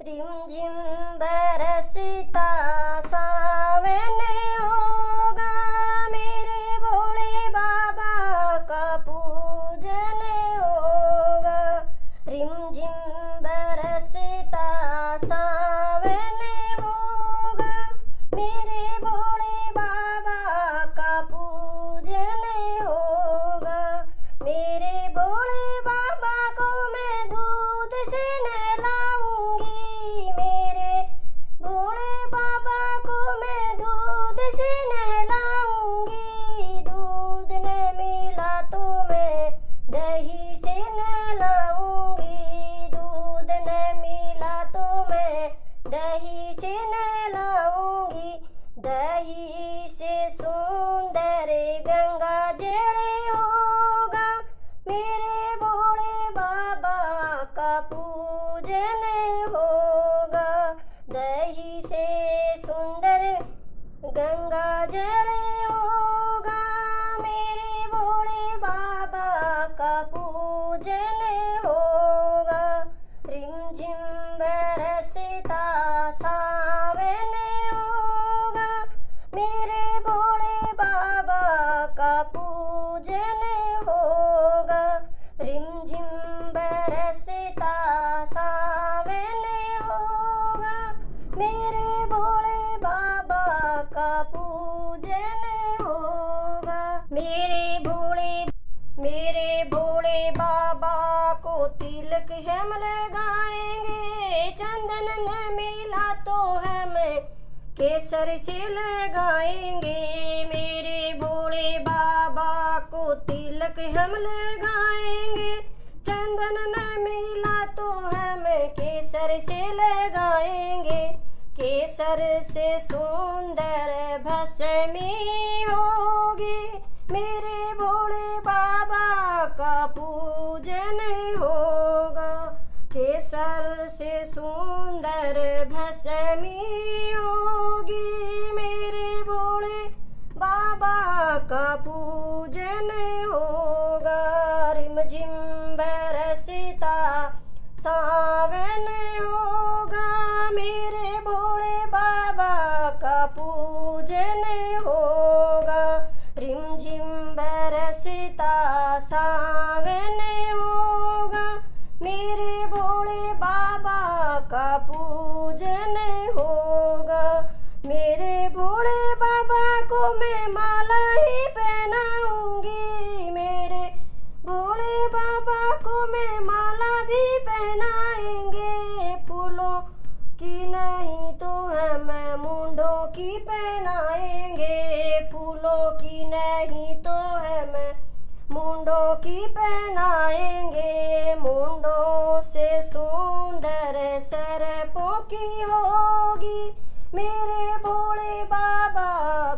रिमझिम बरसता सावन होगा, मेरे भोले बाबा का पूजन होगा। रिमझिम बरसता सावन होगा, मेरे भोले बाबा का पूजन होगा। मेरे भोले बाबा को मैं दूध से नहलाऊंगी, मेरे भोले बाबा को मैं दूध से नहलाऊंगी। दूध न मिला तो मैं दही से नहलाऊंगी, दूध न मिला तो मैं दही से नहलाऊंगी। दही से सुंदर गंगा जल होगा, मेरे भोले बाबा का पूजन होगा। दही से सुंदर गंगा जल होगा, मेरे भोले बाबा का पूजन होगा। रिमझिम बरसता सावन होगा, मेरे भोले बाबा का पूजन होगा। रिमझिम बरसता सावन होगा, मेरे भोले बाबा का पूजन होगा। मेरे भोले बाबा को तिलक हम लगाएंगे, चंदन न मिला तो हम केसर से लगाएंगे। मेरे भोले बाबा को तिलक हम लगाएंगे, चंदन न मिला तो हम केसर से लगाएंगे। केसर से सुंदर भस्मी होगी, मेरे भोले बाबा का पूजन होगा। केसर से सुंदर भस्मी होगी, मेरे भोले बाबा का पूजन होगा। रिमझिम बरसता सावन होगा, मेरे भोले बाबा का पूजन होगा। रिमझिम बरसता सावन होगा, मेरे भोले बाबा का पूजन होगा। मेरे भोले बाबा को मैं माला ही पहनाऊंगी, मेरे भोले बाबा को मैं माला भी पहनाएंगे। फूलों की नहीं तो हम मुंडों की पहनाएंगे, फूलों की नहीं तो हम मुंडों की पहनाएंगे। मुंडों से सुंदर सरपों की होगी, मेरे भोले बाबा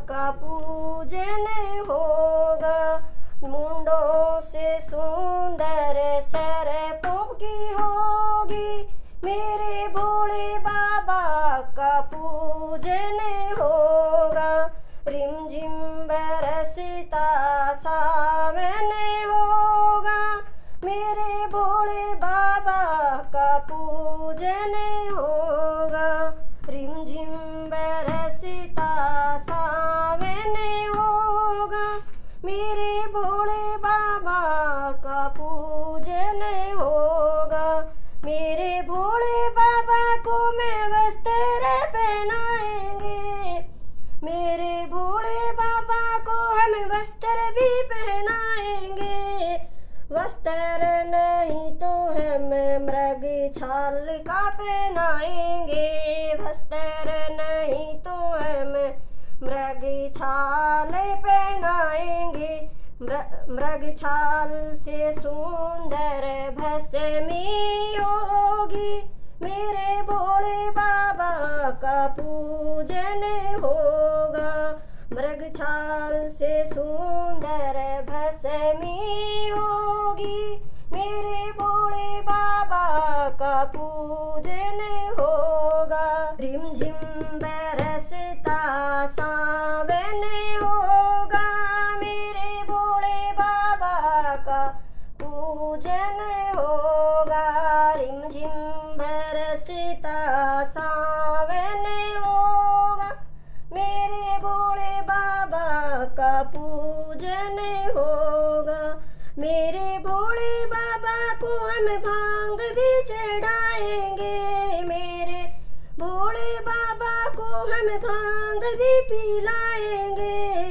का पूजन होगा। मुंडों से सुंदर सरपों की होगी, मेरे भोले बाबा का पूजन होगा। रिमझिम बरसता सावन होगा, मेरे भोले बाबा का पूजन होगा। रिमझिम बरसता सावन होगा, मेरे भोले बाबा का पूजन होगा। मेरे भोले बाबा को मैं वस्त्र पहनाएंगे, मेरे भोले बाबा को हम वस्त्र भी पहनाएंगे। वस्त्र नहीं तो हम मृग छाल का पहनाएंगे, वस्त्र नहीं तो हम मृग छाल पहनाएंगे। मृग छाल से सुंदर भस्मी होगी, मेरे भोले बाबा का पूजन होगा। मृग छाल से सुंदर भस्मी होगी, मेरे भोले बाबा का पूजन होगा। रिमझिम बरसता सावन होगा, मेरे भोले बाबा का पूजन होगा। रिमझिम बरस बरसता सावन होगा, मेरे भोले बाबा का पूजन होगा। मेरे भोले बाबा को हम भांग भी चढ़ाएंगे, मेरे भोले बाबा को हम भांग भी पिलाएंगे।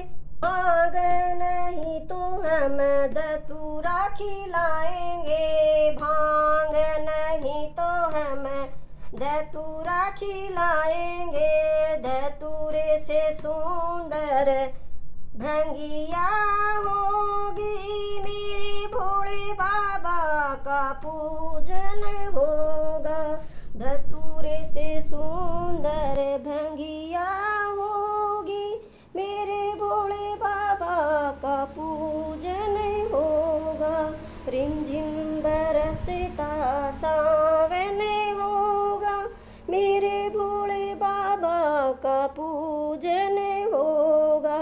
भांग नहीं तो हम धतूरा खिलाएंगे, भांग नहीं तो हम धतूरा खिलाएंगे। धतूरे से सुंदर भंगिया होगी, मेरे भोले बाबा का पूजन होगा। धतूरे से सुंदर भंगिया होगी, मेरे भोले बाबा का पूजन होगा। रिमझिम बरसता सावन होगा, मेरे भोले बाबा का पूजन होगा।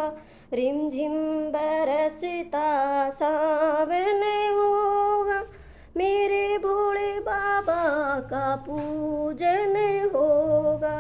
रिमझिम बरसता सावन होगा, मेरे भोले बाबा का पूजन होगा।